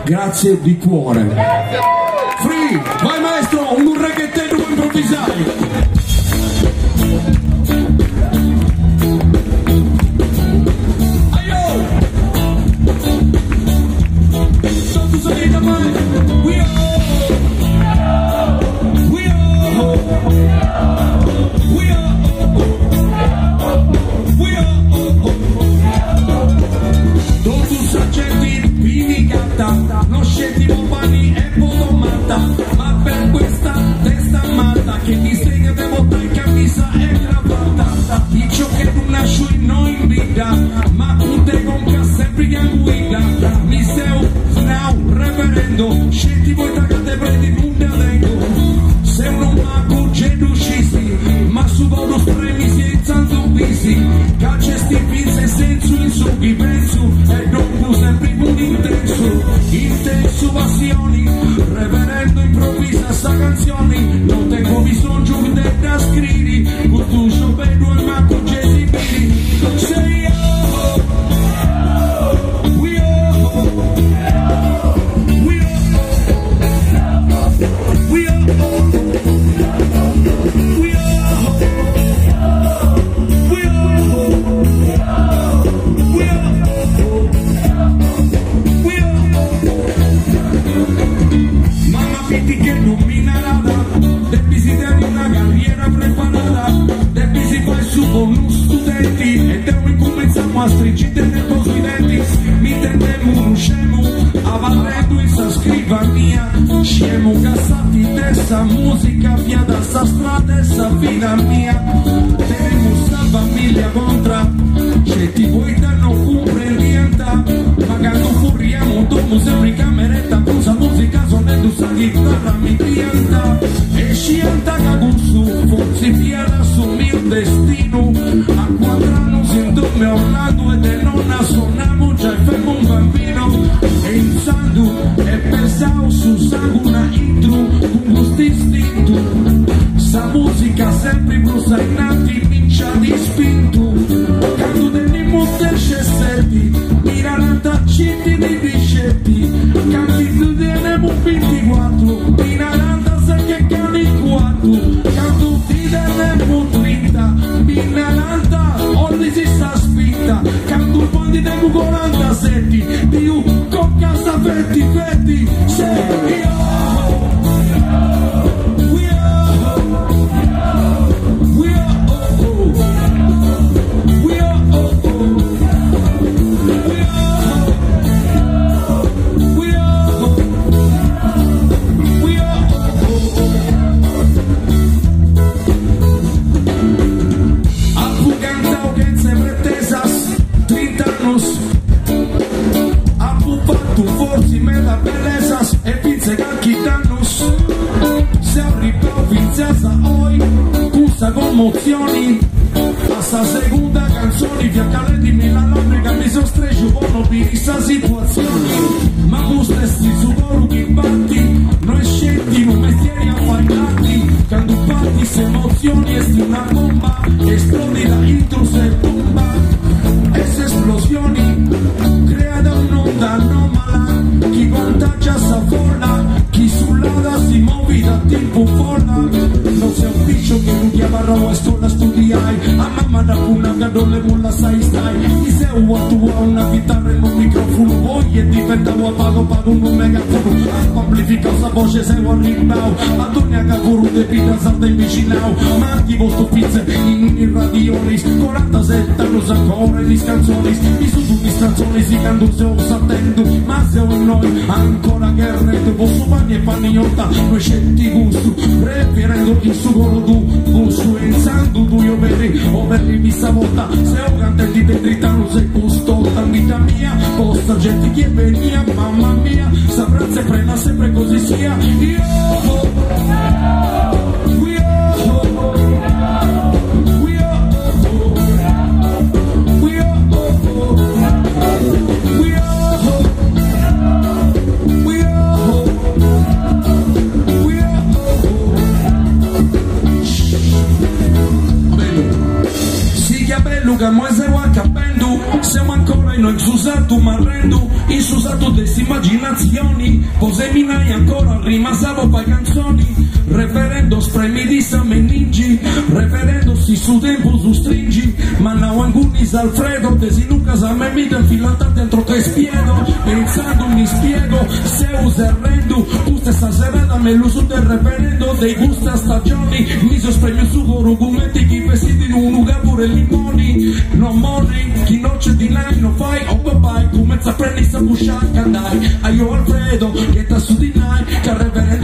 Grazie di cuore. Free, vai maestro, un reggaeton può improvvisare. Non scettivo panni e podomata, ma per questa testa matta che disegna de botta in camisa e cravatta, dice che non nasce non in vita, ma un te con sempre che guida, mi seu now reverendo, scettivo e tagate prendi non te tengo, se non mago geducisi, ma su vodo spremi senza dubisi, cacce sti pinze senso in su chi penso, e dopo sempre un intenso passioni, reverendo improvvisa sta canzoni, non tengo bisogno di da scrivi, con tu sciopero e manco gesibili, sei io, we are, we are, we are, we are. Che non mi narrata, devi si dare una carriera preparata, devi si fare su con gli studenti e devo incominciamo a stringere nel posto i denti, mi tendevo un scemo, avvalendo in sa scrivania, scemo cassati testa, musica fiata, sta strada e sa vita mia, tenemos sta famiglia contra, c'è ti vuoi da non comprenienta, ma quando furiamo dopo sempre in cameretta, con sa musica sonando sa chitarra mi pianta e scienta che con su forse fiera su mio destino a 4 anni sento me orlando e de nonna suonamo già e fermo un bambino e insando e pensavo su saguna intro con questo istinto sa musica sempre brusa in nati vincia di spinto quando teniamo terce servi mirata citti dei discetti canti tu teniamo 24 minaranda se che cani 4 canto ti teniamo 30 minaranda oggi si sta spinta canto un po' di tempo 47 più con casa fetti sei io. Commozioni a sta seconda canzone fiaccale di Milanobrica mi sostreggio buono per questa situazione ma tu stessi su loro che batti noi scendi un mestiere a fagliati quando parti se emozioni esti una bomba esplodi la intro se bomba esse esplosioni crea da un'onda anomala chi contagia sa folla chi sull'ada si muove da tempo folla non sei un bicio che non chiama roba e sto la studiai a mamma da una gadole mulla sai stai mi sei un tu a una chitarra e un microfono poi e diventavo a pago un megafono amplifica sa voce sei un rimbao a donna che corru de pita salta in vicinao ma anche vostro pizze in radionis 47 anni ancora in canzoni mi su tutti canzoni si canto se ho sattendo ma se ho noi ancora che rete posso panni e panni orta noi scetti gusto referendo il suo coro tu gusto insando tu io vedi o vedi questa volta se ho cantati di dritano se custota vita mia posta gente che venia mamma mia saprà sempre così sia io Luca, mo se wa capendo, siamo ancora in noi Susanto marrendo, in Susanto stato delle immaginazioni, poseminai ancora rimasavo poi canzoni, referendo spremi di Samenigi, referendo si su tempo su stringi, ma now angunis Alfredo, desi nunca sa me mi del filata dentro te spiedo, pensando mi spiego, se userrendo, tu stessa serata me l'uso del referendo, dei gusta stagioni, mi so spremio su argumenti, chi vestiti di un lugar pure limoni, non mori, chi non c'è di là, non fai, oh papà, come sa prendi sa busciare, andai, a io Alfredo, che ta su di là, che referendo